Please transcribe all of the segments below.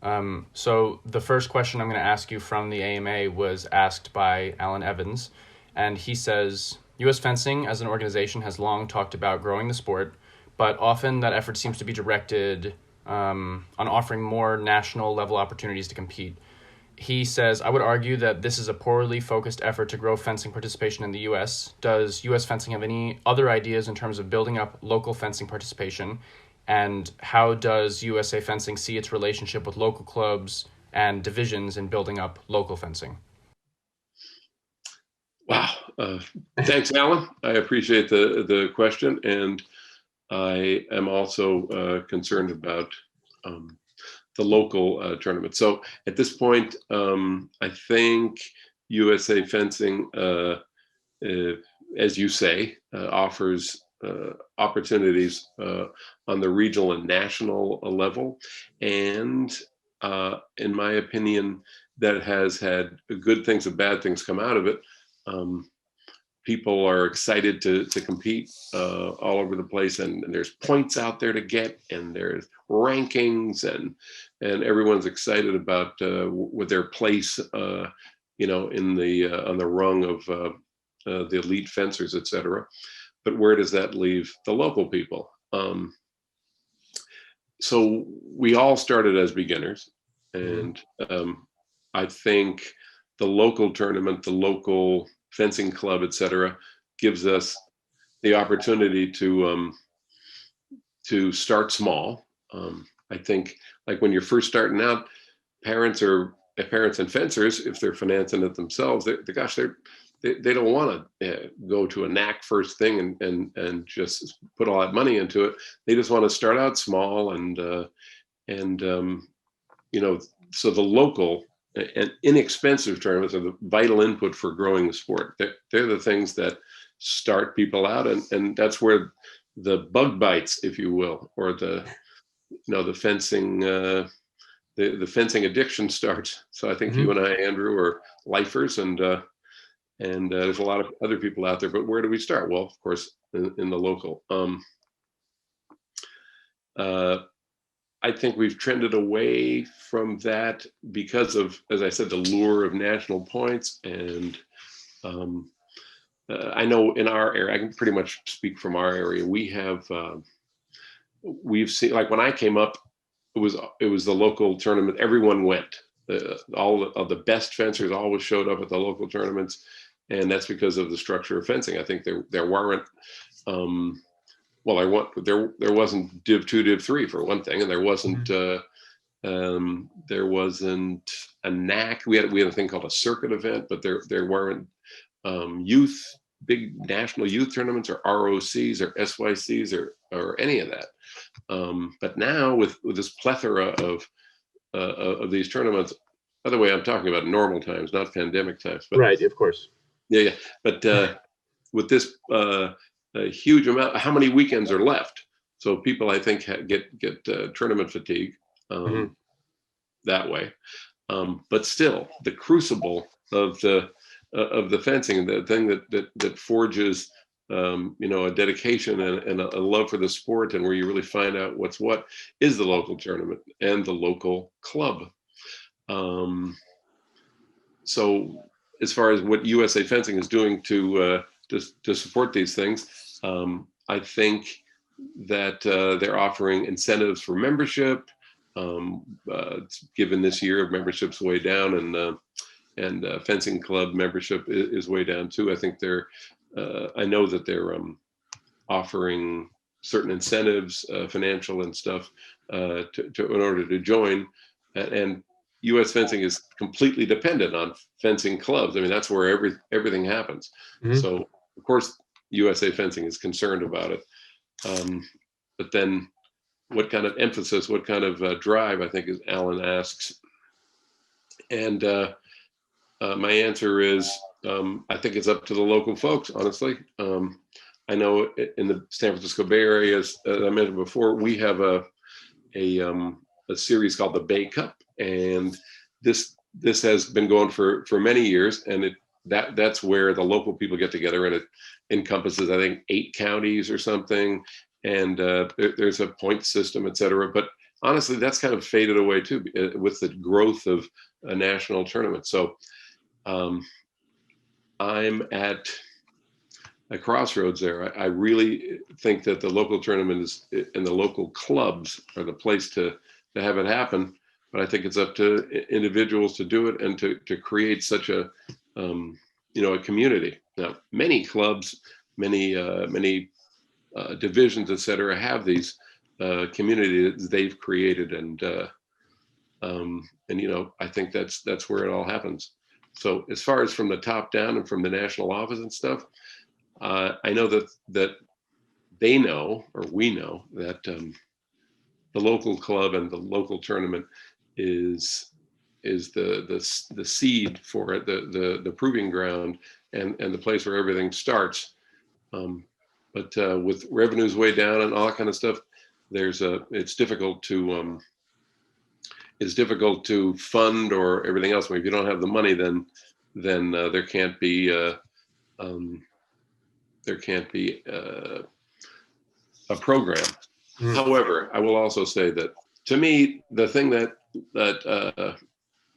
So the first question I'm going to ask you from the AMA was asked by Alan Evans, and he says U.S. fencing as an organization has long talked about growing the sport, but often that effort seems to be directed on offering more national level opportunities to compete. He says, I would argue that this is a poorly focused effort to grow fencing participation in the U.S. Does U.S. fencing have any other ideas in terms of building up local fencing participation? And how does USA Fencing see its relationship with local clubs and divisions in building up local fencing? Wow. Thanks, Alan. I appreciate the question. And I am also concerned about the local tournament. So at this point, I think USA Fencing, as you say, offers opportunities on the regional and national level. And in my opinion, that has had good things and bad things come out of it. People are excited to compete all over the place, and there's points out there to get, and there's rankings, and everyone's excited about with their place, in the on the rung of the elite fencers, etc. But where does that leave the local people? So we all started as beginners, and I think the local tournament, the local fencing club, etc., gives us the opportunity to start small. I think, like when you're first starting out, parents and fencers, if they're financing it themselves, they don't want to go to a knack first thing and just put all that money into it. They just want to start out small and so the local and inexpensive tournaments are the vital input for growing the sport. They're the things that start people out, and that's where the bug bites, if you will, or the fencing the fencing addiction starts. So I think you and I, Andrew, are lifers, and there's a lot of other people out there. But where do we start? Well, of course, in the local. I think we've trended away from that because of, as I said, the lure of national points. And I know in our area, I can pretty much speak from our area. We've seen, like when I came up, it was the local tournament. Everyone went. All of the best fencers always showed up at the local tournaments, and that's because of the structure of fencing. I think there weren't. There wasn't Div 2, Div 3 for one thing, and there wasn't a knack. We had a thing called a circuit event, but there weren't big national youth tournaments or ROCs or SYCs or any of that. But now with this plethora of these tournaments, by the way, I'm talking about normal times, not pandemic times. But, right, of course. Yeah. But with this a huge amount, how many weekends are left? So people, I think, get tournament fatigue that way. But still, the crucible of the fencing, the thing that forges a dedication and a love for the sport, and where you really find out what's what, is the local tournament and the local club. So as far as what USA Fencing is doing to support these things, I think that they're offering incentives for membership. Given this year, membership's way down, and fencing club membership is way down too. I think I know that they're offering certain incentives, financial and stuff, in order to join. And U.S. Fencing is completely dependent on fencing clubs. I mean, that's where everything happens. So, of course, USA Fencing is concerned about it. But then what kind of emphasis, what kind of drive, I think, as Alan asks. And my answer is, I think it's up to the local folks, honestly. I know in the San Francisco Bay Area, as I mentioned before, we have a series called the Bay Cup, and this has been going for many years, and that's where the local people get together, and it encompasses, I think, 8 counties or something, and there's a point system, et cetera. But honestly, that's kind of faded away too with the growth of a national tournament. So I'm at a crossroads there. I really think that the local tournament is, and the local clubs are the place to have it happen. But I think it's up to individuals to do it and to create such a a community. Now, many clubs, many divisions, et cetera, have these communities they've created, and I think that's where it all happens. So as far as from the top down and from the national office and stuff, I know that they know, or we know, that the local club and the local tournament is the seed for it, the proving ground, and the place where everything starts. But with revenues way down and all that kind of stuff, it's difficult to fund or everything else. I mean, if you don't have the money, then there can't be a program. However, I will also say that to me, the thing that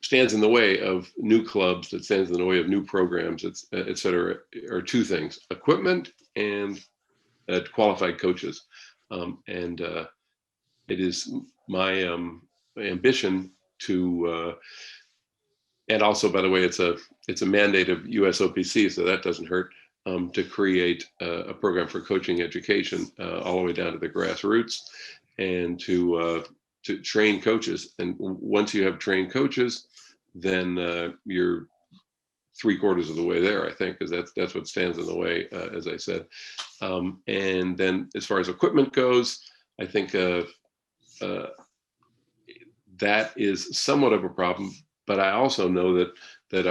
stands in the way of new clubs, that stands in the way of new programs, et cetera, are two things: equipment and qualified coaches. And it is my ambition to, and also, by the way, it's a mandate of USOPC, so that doesn't hurt, to create a program for coaching education all the way down to the grassroots, and to train coaches. And once you have trained coaches, then you're 3/4 of the way there, I think, because that's what stands in the way, as I said. And then as far as equipment goes, I think that is somewhat of a problem. But I also know that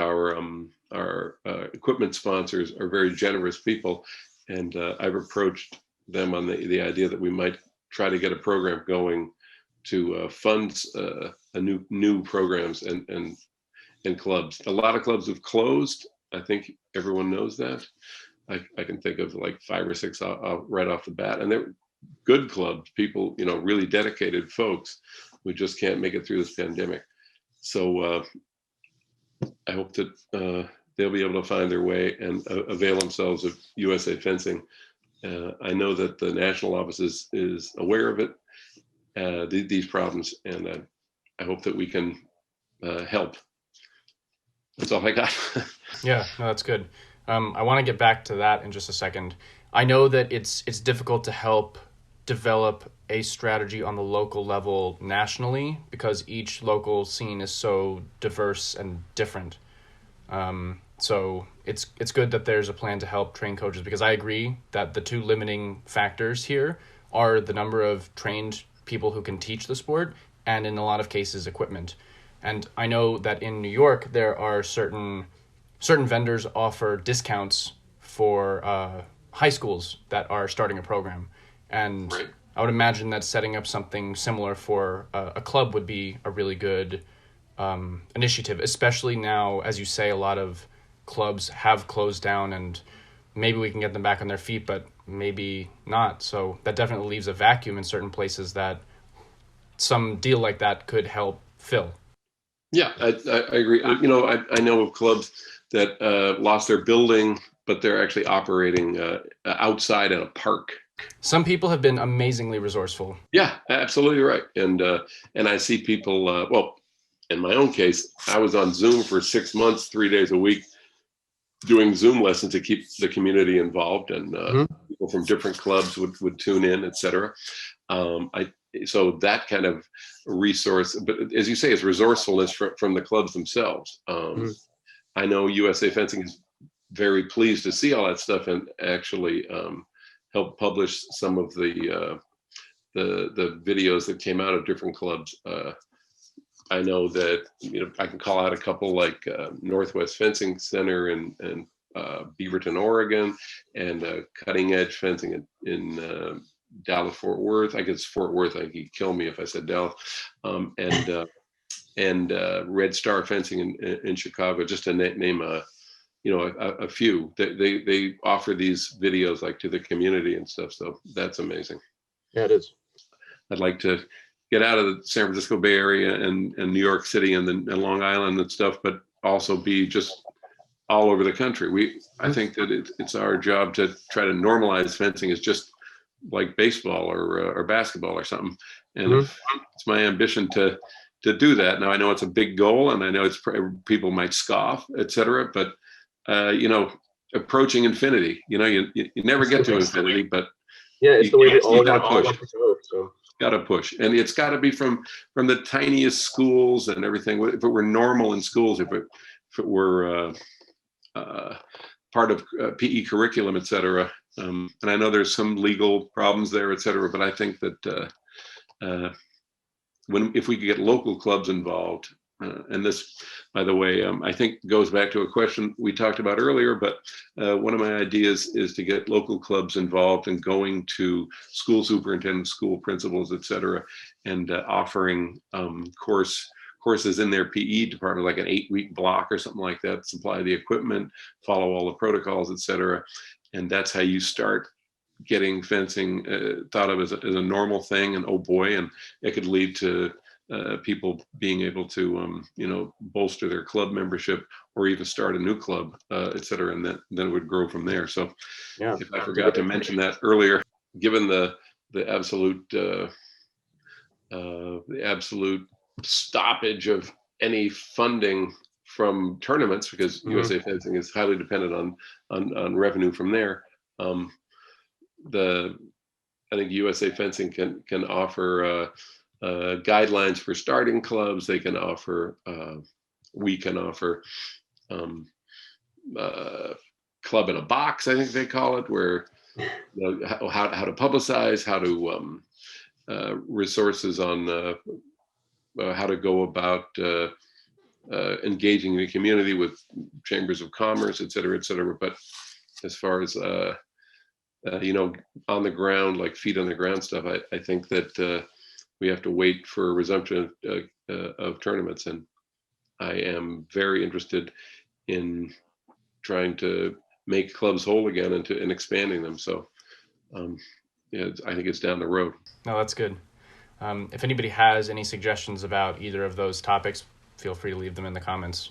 our equipment sponsors are very generous people, and I've approached them on the idea that we might try to get a program going to fund new programs and clubs. A lot of clubs have closed. I think everyone knows that. I can think of like 5 or 6 right off the bat, and they're good clubs, people, really dedicated folks who just can't make it through this pandemic. So I hope that they'll be able to find their way and avail themselves of USA Fencing. I know that the national office is aware of it, these problems, and I hope that we can help. That's all I got. Yeah, no, that's good. I want to get back to that in just a second. I know that it's difficult to help develop a strategy on the local level nationally because each local scene is so diverse and different. So it's good that there's a plan to help train coaches, because I agree that the two limiting factors here are the number of trained people who can teach the sport, and in a lot of cases, equipment. And I know that in New York, there are certain vendors offer discounts for high schools that are starting a program. And Right. I would imagine that setting up something similar for a club would be a really good initiative, especially now, as you say, a lot of clubs have closed down, and maybe we can get them back on their feet, but maybe not. So that definitely leaves a vacuum in certain places that some deal like that could help fill. Yeah, I agree. I know of clubs that lost their building, but they're actually operating outside in a park. Some people have been amazingly resourceful. Yeah, absolutely right. And I see people. Well, in my own case, I was on Zoom for 6 months, 3 days a week, doing Zoom lessons to keep the community involved, and people from different clubs would tune in, et cetera. So that kind of resource, but as you say, it's resourcefulness from the clubs themselves. I know USA Fencing is very pleased to see all that stuff and actually help publish some of the videos that came out of different clubs. I know that I can call out a couple like Northwest Fencing Center in Beaverton, Oregon, and Cutting Edge Fencing in Dallas, Fort Worth. I guess Fort Worth. I think he'd kill me if I said Dallas. And Red Star Fencing in Chicago, just to name a few. They offer these videos like to the community and stuff. So that's amazing. Yeah, it is. I'd like to get out of the San Francisco Bay Area and New York City and Long Island and stuff, but also be just all over the country. I think that it's our job to try to normalize fencing as just like baseball or basketball or something. And if it's my ambition to do that. Now I know it's a big goal, and I know it's people might scoff, etc. But approaching infinity. You never get to infinity, but it's the way we all want to go. So got to push, and it's got to be from the tiniest schools and everything. If it were normal in schools, if it were part of PE curriculum, etc. And I know there's some legal problems there, etc. But I think that if we could get local clubs involved, and this, by the way, I think goes back to a question we talked about earlier, but one of my ideas is to get local clubs involved in going to school superintendents, school principals, et cetera, and offering courses in their PE department, like an 8-week block or something like that, supply the equipment, follow all the protocols, et cetera. And that's how you start getting fencing thought of as a normal thing. And oh boy, and it could lead to people being able to, bolster their club membership or even start a new club, et cetera. And then it would grow from there. So if I forgot to mention that earlier, given the absolute stoppage of any funding from tournaments, because USA Fencing is highly dependent on revenue from there. I think USA Fencing can offer guidelines for starting clubs. They can offer, we can offer club in a box, I think they call it, where how to publicize, how to resources on how to go about engaging the community with chambers of commerce, et cetera, et cetera. But as far as on the ground, like feet on the ground stuff, I think that we have to wait for a resumption of tournaments. And I am very interested in trying to make clubs whole again and expanding them. So I think it's down the road. No, that's good. If anybody has any suggestions about either of those topics, feel free to leave them in the comments.